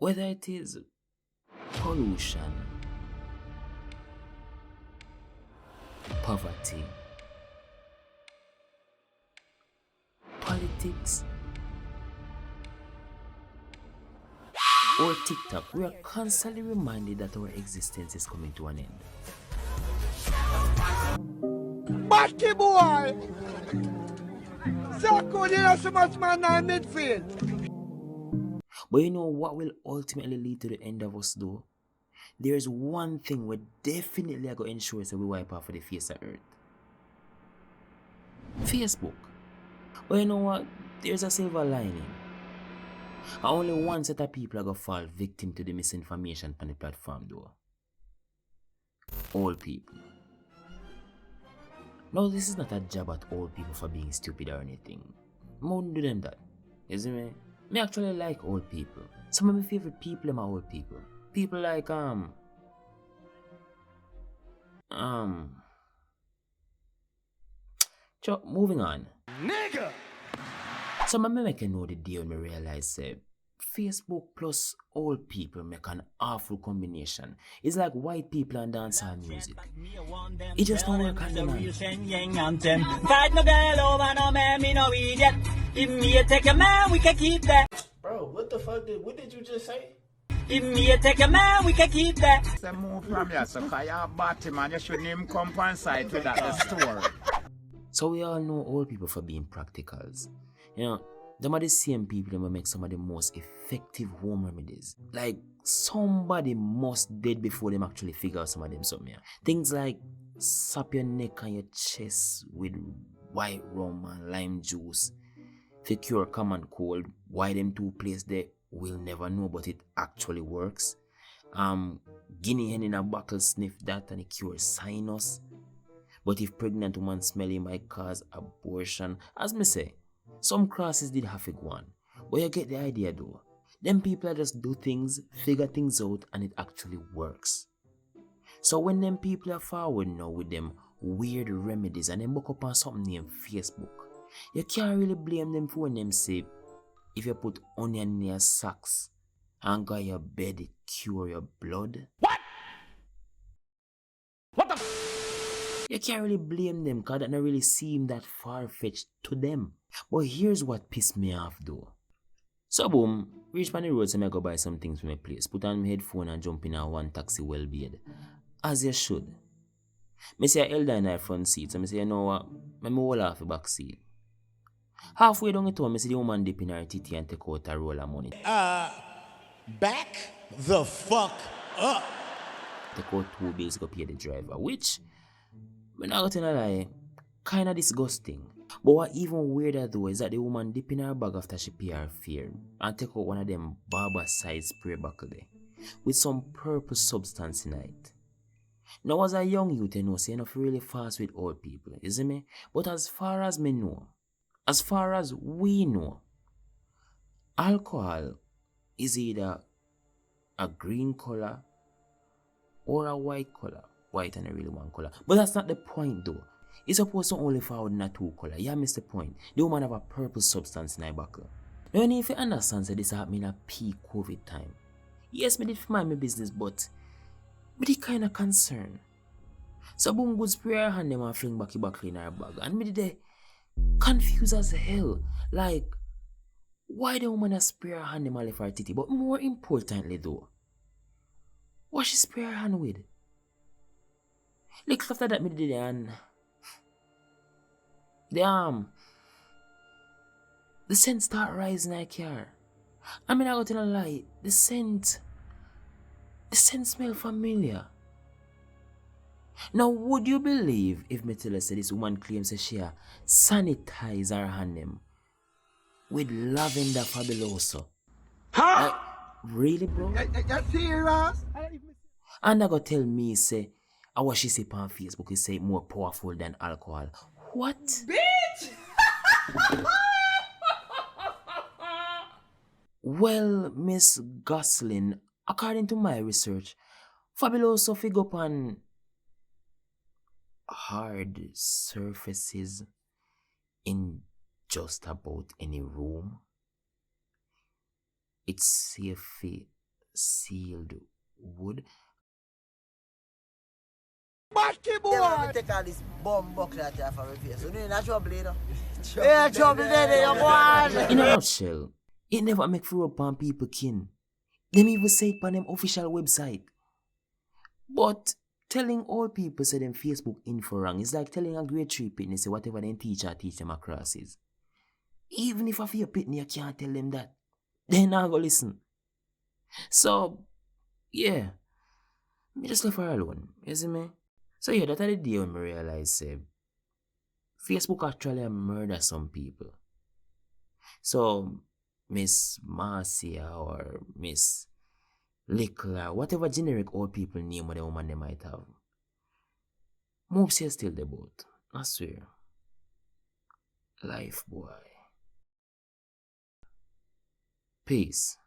Whether it is pollution, poverty, politics, or TikTok, we are constantly reminded that our existence is coming to an end. Batty boy! Sako, you know so much man in midfield. But you know what will ultimately lead to the end of us though? There's one thing we definitely are going to ensure that we wipe off of the face of earth. Facebook. But you know what? There's a silver lining. Only one set of people are going to fall victim to the misinformation on the platform though. Old people. No, this is not a jab at old people for being stupid or anything. I wouldn't do them that. You see me? Me actually like old people. Some of my favorite people are my old people. People like moving on. Nigga! Some of me make a know the day when me realize Facebook plus old people make an awful combination. It's like white people and dancehall music. It just don't work on the man. Fight no girl over no man, me no idiot. If me take a man, we can keep that. Bro, what the fuck what did you just say? If me take a man, we can keep that. Some move from here, so cause you're batty man, you shouldn't even come on site to that the store. So we all know old people for being practicals. You know, them are the same people that make some of the most effective home remedies. Like, somebody must dead before them actually figure out some of them something. Things like sap your neck and your chest with white rum and lime juice to cure common cold. Why them two places there, we'll never know, but it actually works. Guinea hen in a bottle sniff that and it cures sinus. But if pregnant woman smell it might cause abortion. As me say, some crosses did have a go on. But you get the idea though. Them people just do things, figure things out, and it actually works. So when them people are forward now with them weird remedies and them book up on something named Facebook, you can't really blame them for when them say, if you put onion in your socks and go your bed, it cure your blood. What? What the You can't really blame them because that not really seem that far-fetched to them. But here's what pissed me off though. So boom, reach on the road so I go buy some things for my place. Put on my headphone and jump in a one taxi well bed. As you should. Me see a elder in the front seat, so I say, you know what, I hold off the back seat. Halfway down the town, I see the woman dip in her titty and take out a roll of money. Back the fuck up. Take out 2 bills to pay the driver, which, when I got in a lie, kinda disgusting. But what even weirder though is that the woman dip in her bag after she pay her fare and take out one of them barber-sized spray buckle there with some purple substance in it. Now as a young youth, you know, say enough really fast with old people, you see me? But as far as me know, as far as we know, alcohol is either a green color or a white color. White and a really one color. But that's not the point though. It's supposed to only forward in a 2 color. Yeah, miss the point. The woman have a purple substance in her buckle. Now, if you understand that this happened in a peak COVID time, yes, me did mind my business, but me did kind of concerned. So boom, good spray her hand them and fling back the buckle in her bag. And me did confused as hell. Like, why the woman has spray her hand them and left her titty? But more importantly though, what she spray her hand with? Like after that me did it and the scent start rising in her car. I mean I got in a lie, the scent smell familiar. Now would you believe if me tell you say this woman claims that she sanitize her hand them with lavender fabuloso? Huh? Like, really bro? You serious? And I go tell me say what she say on Facebook is say more powerful than alcohol. What? Bitch! Well, Miss Gosling, according to my research, Fabuloso figure up on hard surfaces in just about any room. It's safe to sealed wood. Yeah, me take all this bomb buckler out for my face. So, you're not trouble, you know? Yeah, trouble there, you go on. In a nutshell, it never make furrow upon people kin. Them even say it on them official website. But telling all people say them Facebook info wrong is like telling a grade 3 pitney say whatever them teacher teach them across is. Even if I feel pitney, you can't tell them that. They not go listen. So, yeah. Me just left her alone. You see me? So yeah, that the day when I realized Facebook actually murder some people. So Miss Marcia or Miss Lickler, whatever generic old people name of the woman they might have. Moves here still the boat. I swear. Life boy. Peace.